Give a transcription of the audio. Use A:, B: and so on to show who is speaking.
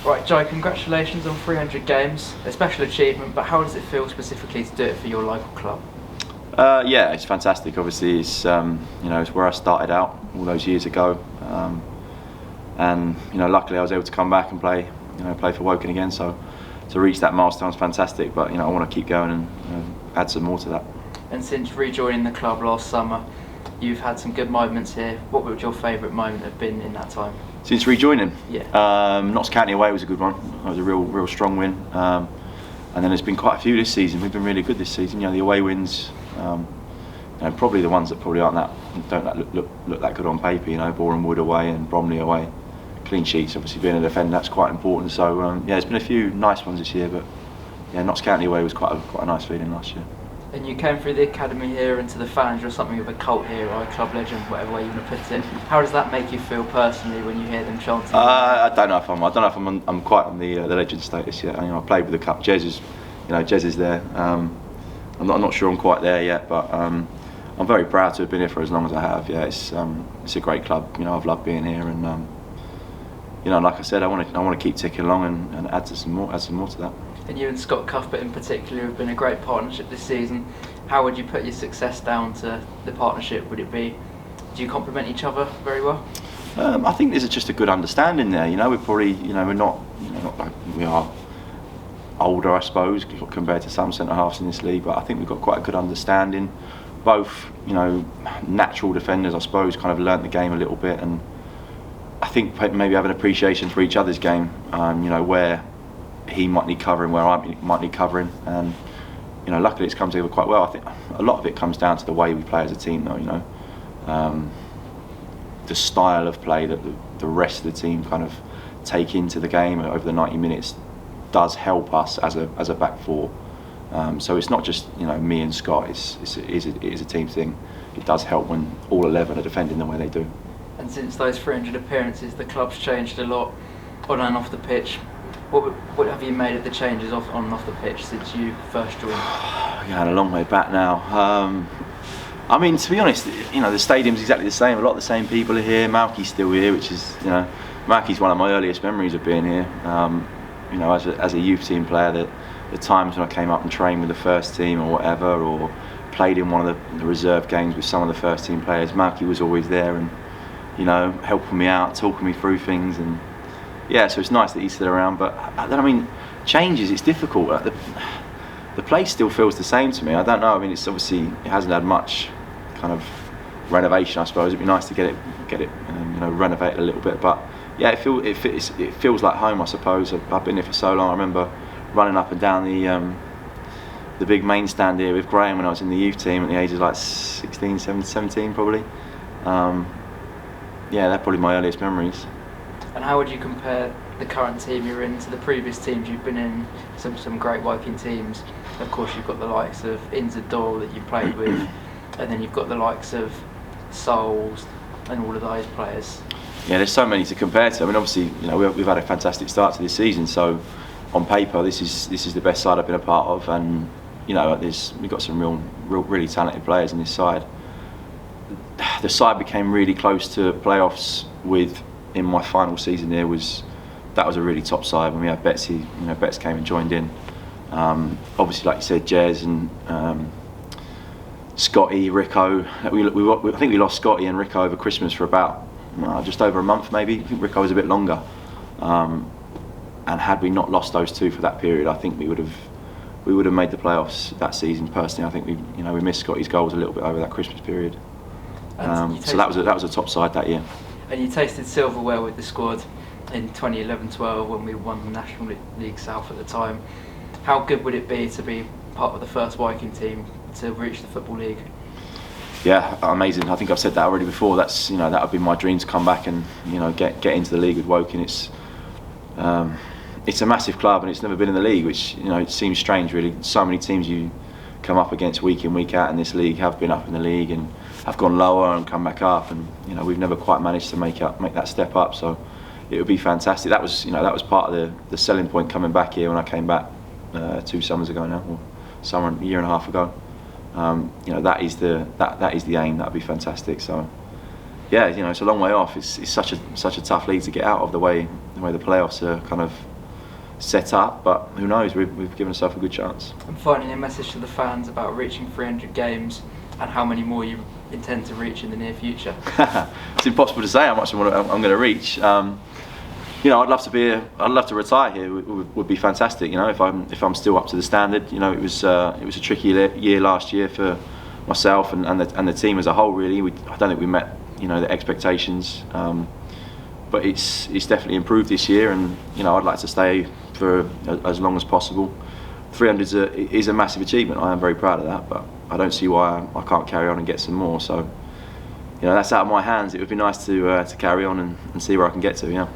A: Right, Joe, congratulations on 300 games. A special achievement, but how does it feel specifically to do it for your local club?
B: Yeah, it's fantastic. Obviously, it's where I started out all those years ago, and luckily I was able to come back and play for Woking again. So to reach that milestone is fantastic. But I want to keep going and add some more to that.
A: And since rejoining the club last summer, you've had some good moments here. What would your favourite moment have been in that time?
B: Since rejoining,
A: yeah,
B: Notts County away was a good one. It was a real strong win, and then there's been quite a few this season. We've been really good this season. The away wins, probably the ones that probably don't look that good on paper. Boreham Wood away and Bromley away. Clean sheets, obviously being a defender, that's quite important. So there's been a few nice ones this year, but Notts County away was quite a nice feeling last year.
A: And you came through the academy here into the fans. You're something of a cult hero, a club legend, whatever way you want to put it. How does that make you feel personally when you hear them chanting?
B: I don't know if I'm quite on the legend status yet. I played with the cup. Jez is there. I'm not sure I'm quite there yet, but I'm very proud to have been here for as long as I have. Yeah, it's a great club. I've loved being here, and like I said, I want to keep ticking along and add some more to that.
A: And you and Scott Cuthbert in particular have been a great partnership this season. How would you put your success down to the partnership? Would it be, do you complement each other very well?
B: I think there's just a good understanding there. We're probably, we're not like we are older, I suppose, compared to some centre halves in this league. But I think we've got quite a good understanding. Both, natural defenders, I suppose, kind of learnt the game a little bit, and I think maybe have an appreciation for each other's game. Where he might need covering, where I might need covering, and luckily it's come together quite well. I think a lot of it comes down to the way we play as a team, though. The style of play that the rest of the team kind of take into the game over the 90 minutes does help us as a back four. So it's not just me and Scott. It is a team thing. It does help when all 11 are defending the way they do.
A: And since those 300 appearances, the club's changed a lot on and off the pitch. What have you made of the changes on and off the pitch since you first joined?
B: A long way back now. To be honest, the stadium's exactly the same. A lot of the same people are here. Malky's still here, which is, Malky's one of my earliest memories of being here. As a youth team player, the times when I came up and trained with the first team or whatever, or played in one of the reserve games with some of the first team players, Malky was always there and, helping me out, talking me through things, and so it's nice that he's still around. But changes, it's difficult. The place still feels the same to me. I don't know. It's obviously, it hasn't had much kind of renovation, I suppose. It'd be nice to get it, renovated a little bit. But yeah, it feels like home, I suppose. I've been here for so long. I remember running up and down the big main stand here with Graham when I was in the youth team at the age of like 16, 17 probably. They're probably my earliest memories.
A: And how would you compare the current team you're in to the previous teams you've been in? Some great Woking teams. Of course, you've got the likes of Inzador that you played with, and then you've got the likes of Souls and all of those players.
B: Yeah, there's so many to compare to. Obviously, we've had a fantastic start to this season. So, on paper, this is the best side I've been a part of, and we've got some really talented players in this side. The side became really close to playoffs in my final season here. That was a really top side when we had Betsy. Bets came and joined in. Obviously, like you said, Jez and Scotty, Rico. I think we lost Scotty and Rico over Christmas for about just over a month, maybe. I think Rico was a bit longer. And had we not lost those two for that period, I think we would have made the playoffs that season. Personally, I think we missed Scotty's goals a little bit over that Christmas period. So that was a top side that year.
A: And you tasted silverware with the squad in 2011-12 when we won the National League South at the time. How good would it be to be part of the first Woking team to reach the Football League?
B: Yeah, amazing. I think I've said that already before. That's that would be my dream to come back and get into the league with Woking. It's a massive club and it's never been in the league, which it seems strange really. So many teams you come up against week in, week out in this league have been up in the league and have gone lower and come back up, and we've never quite managed to make that step up. So it would be fantastic. That was part of the selling point coming back here when I came back 2 summers ago now, or a year and a half ago. That is the aim. That would be fantastic. So yeah, it's a long way off. It's such a tough league to get out of, the way the playoffs are kind of set up, but who knows, we've given ourselves a good chance.
A: And finally, a message to the fans about reaching 300 games and how many more you intend to reach in the near future.
B: It's impossible to say how much I'm going to reach. You know, I'd love to retire here. Would be fantastic. You know, if I'm still up to the standard. You know, it was a tricky year last year for myself and the team as a whole. Really, I don't think we met, you know, the expectations. But it's definitely improved this year, and you know, I'd like to stay for as long as possible. 300 is a massive achievement. I am very proud of that, but I don't see why I can't carry on and get some more. So, you know, that's out of my hands. It would be nice to carry on and see where I can get to. Yeah.